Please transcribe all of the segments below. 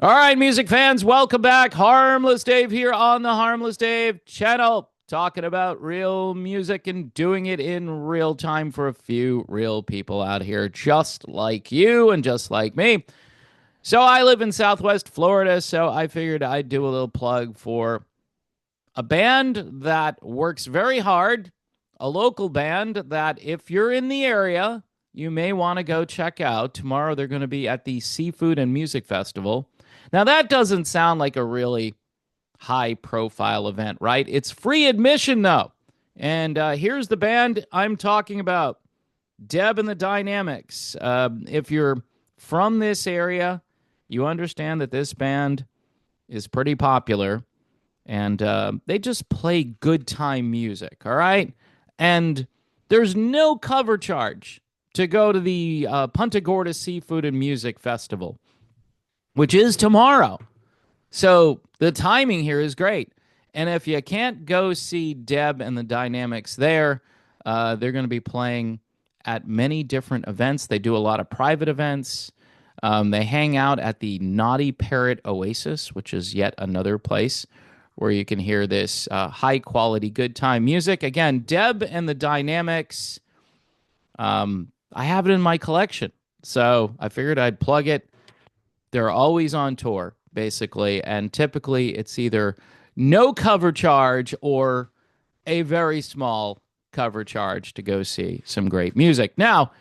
All right, music fans, welcome back. Harmless Dave here on the Harmless Dave channel, talking about real music and doing it in real time for a few real people out here, just like you and just like me. So, I live in Southwest Florida, so I figured I'd do a little plug for a band that works very hard, a local band that, if you're in the area, you may want to go check out. Tomorrow, they're going to be at the Seafood and Music Festival. Now, that doesn't sound like a really high profile event, right? It's free admission, though. And here's the band I'm talking about, Deb and the Dynamics. If you're from this area, you understand that this band is pretty popular and they just play good time music, all right? And there's no cover charge to go to the Punta Gorda Seafood and Music Festival, which is tomorrow. So the timing here is great. And if you can't go see Deb and the Dynamics there, they're going to be playing at many different events. They do a lot of private events. They hang out at the Naughty Parrot Oasis, which is yet another place where you can hear this high quality, good time music. Again, Deb and the Dynamics. I have it in my collection, so I figured I'd plug it. They're always on tour, basically, and typically it's either no cover charge or a very small cover charge to go see some great music. Now,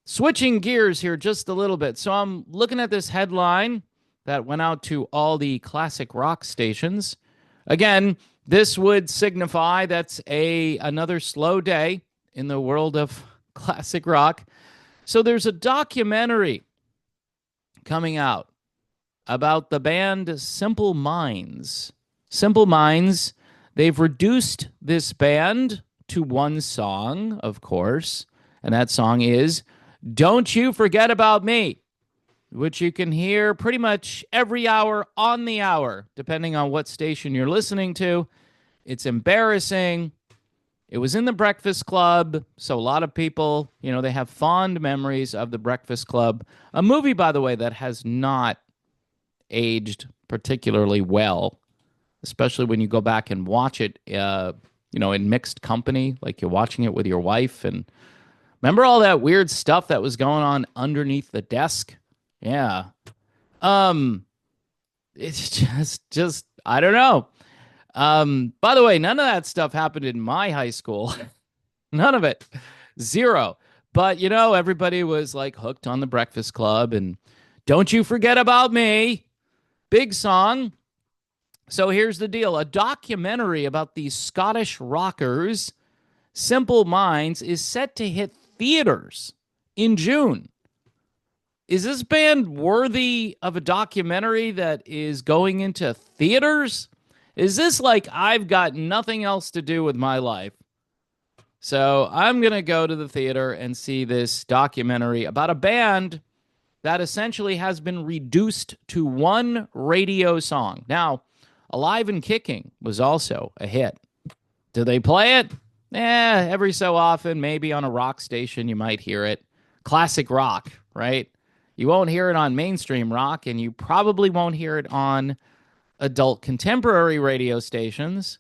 switching gears here just a little bit. So I'm looking at this headline that went out to all the classic rock stations. Again, this would signify that's another slow day in the world of classic rock. So there's a documentary coming out about the band Simple Minds. Simple Minds, they've reduced this band to one song, of course, and that song is Don't You Forget About Me, which you can hear pretty much every hour on the hour, depending on what station you're listening to. It's embarrassing. It was in the Breakfast Club, so a lot of people, they have fond memories of the Breakfast Club, a movie, by the way, that has not aged particularly well, especially when you go back and watch it, in mixed company, like you're watching it with your wife. And remember all that weird stuff that was going on underneath the desk? Yeah. It's just I don't know. By the way, none of that stuff happened in my high school. None of it. Zero. But, everybody was like hooked on the Breakfast Club and Don't You Forget About Me. Big song. So here's the deal. A documentary about these Scottish rockers, Simple Minds, is set to hit theaters in June. Is this band worthy of a documentary that is going into theaters? Is this like I've got nothing else to do with my life? So I'm going to go to the theater and see this documentary about a band that essentially has been reduced to one radio song. Now, Alive and Kicking was also a hit. Do they play it? Every so often, maybe on a rock station you might hear it. Classic rock, right? You won't hear it on mainstream rock, and you probably won't hear it on adult contemporary radio stations.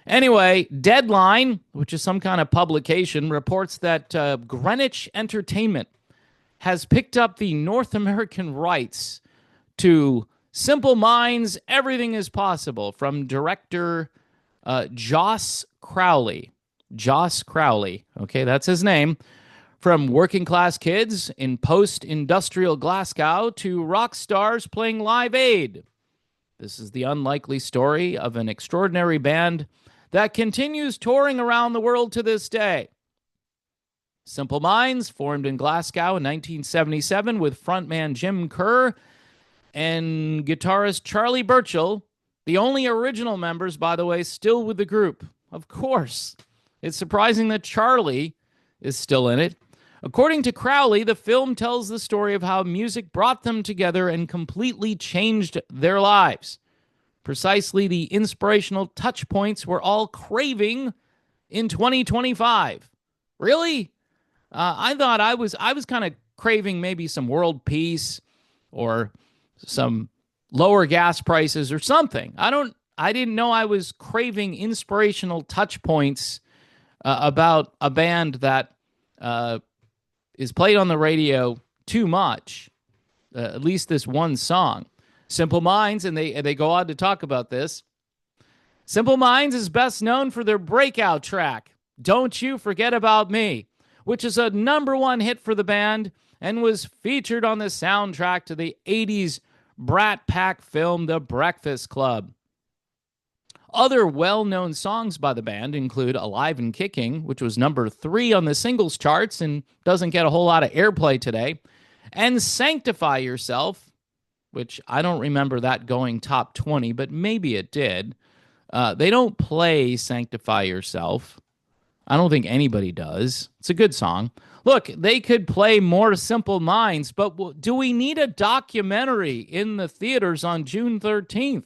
Anyway, Deadline, which is some kind of publication, reports that Greenwich Entertainment has picked up the North American rights to Simple Minds, Everything is Possible, from director Joss Crowley. Joss Crowley, okay, that's his name. From working class kids in post-industrial Glasgow to rock stars playing Live Aid. This is the unlikely story of an extraordinary band that continues touring around the world to this day. Simple Minds formed in Glasgow in 1977 with frontman Jim Kerr and guitarist Charlie Burchill, the only original members, by the way, still with the group. Of course. It's surprising that Charlie is still in it. According to Crowley, the film tells the story of how music brought them together and completely changed their lives. Precisely the inspirational touch points we're all craving in 2025. Really? I thought I was kind of craving maybe some world peace, or some lower gas prices or something. I didn't know I was craving inspirational touch points about a band that uh, is played on the radio too much. At least this one song, Simple Minds, and they go on to talk about this. Simple Minds is best known for their breakout track, Don't You Forget About Me, which is a #1 hit for the band and was featured on the soundtrack to the 80s Brat Pack film The Breakfast Club. Other well-known songs by the band include Alive and Kicking, which was #3 on the singles charts and doesn't get a whole lot of airplay today, and Sanctify Yourself, which I don't remember that going top 20, but maybe it did. They don't play Sanctify Yourself. I don't think anybody does. It's a good song. Look, they could play more Simple Minds, but do we need a documentary in the theaters on June 13th?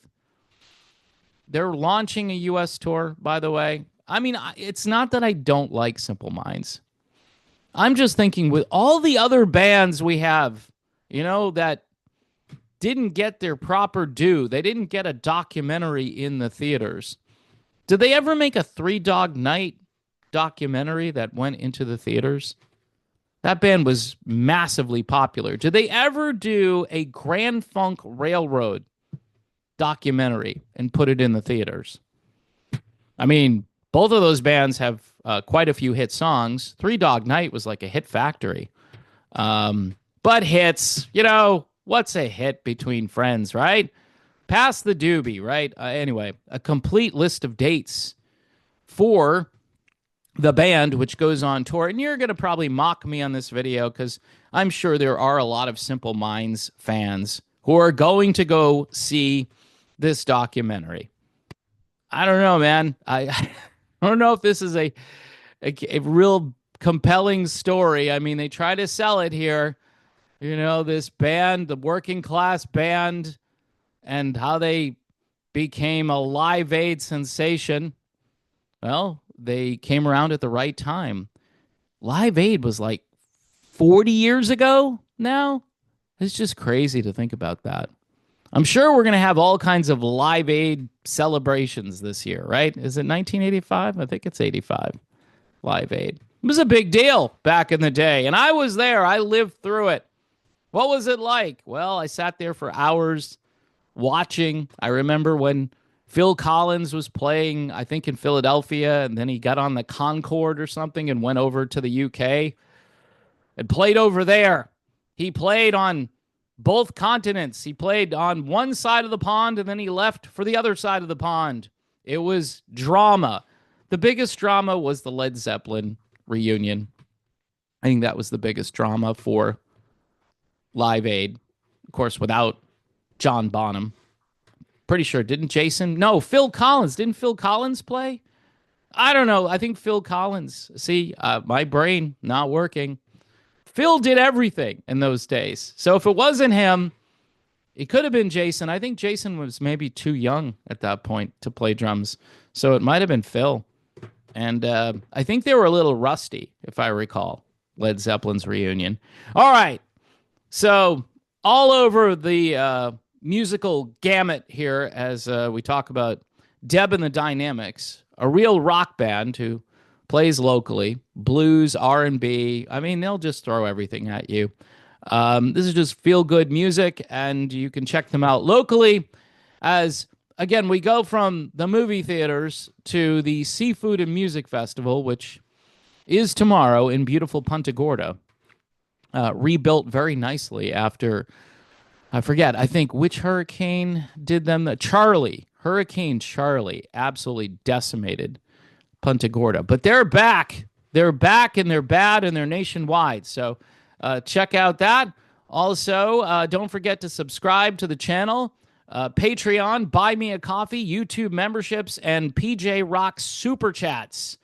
They're launching a U.S. tour, by the way. I mean, it's not that I don't like Simple Minds. I'm just thinking with all the other bands we have, that didn't get their proper due. They didn't get a documentary in the theaters. Did they ever make a Three Dog Night documentary that went into the theaters? That band was massively popular. Did they ever do a Grand Funk Railroad documentary and put it in the theaters? I mean, both of those bands have quite a few hit songs. Three Dog Night was like a hit factory. But hits, what's a hit between friends, right? Pass the doobie, right? Anyway, a complete list of dates for the band, which goes on tour. And you're going to probably mock me on this video because I'm sure there are a lot of Simple Minds fans who are going to go see this documentary. I don't know, man. I don't know if this is a real compelling story. I mean, they try to sell it here. This band, the working class band, and how they became a Live Aid sensation. Well, they came around at the right time. Live Aid was like 40 years ago now. It's just crazy to think about that. I'm sure we're going to have all kinds of Live Aid celebrations this year, right? Is it 1985? I think it's 85. Live Aid. It was a big deal back in the day, and I was there. I lived through it. What was it like? Well, I sat there for hours watching. I remember when Phil Collins was playing, I think, in Philadelphia, and then he got on the Concorde or something and went over to the UK and played over there. He played on both continents. He played on one side of the pond, and then he left for the other side of the pond. It was drama. The biggest drama was the Led Zeppelin reunion. I think that was the biggest drama for Live Aid. Of course, without John Bonham. Pretty sure, didn't Jason? No, Phil Collins. Didn't Phil Collins play? I don't know. I think Phil Collins. See, my brain not working. Phil did everything in those days. So if it wasn't him, it could have been Jason. I think Jason was maybe too young at that point to play drums. So it might have been Phil. And I think they were a little rusty, if I recall, Led Zeppelin's reunion. All right. So all over the musical gamut here as we talk about Deb and the Dynamics, a real rock band who plays locally, blues, R&B. I mean, they'll just throw everything at you. This is just feel-good music, and you can check them out locally as, again, we go from the movie theaters to the Seafood and Music Festival, which is tomorrow in beautiful Punta Gorda. Rebuilt very nicely after, I forget, I think which hurricane did them? Hurricane Charlie absolutely decimated Punta Gorda. But they're back. They're back, and they're bad, and they're nationwide. So check out that. Also, don't forget to subscribe to the channel. Patreon, Buy Me a Coffee, YouTube memberships, and PJ Rock Super Chats.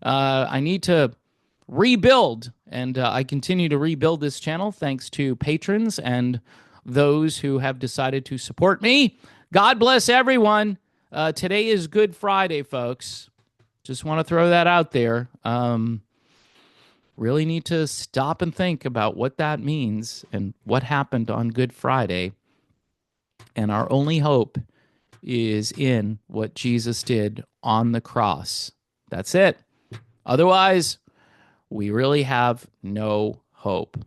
I need to rebuild, and I continue to rebuild this channel thanks to patrons and those who have decided to support me. God bless everyone. Today is Good Friday, folks. Just want to throw that out there. really need to stop and think about what that means and what happened on Good Friday. And our only hope is in what Jesus did on the cross. That's it. Otherwise, we really have no hope.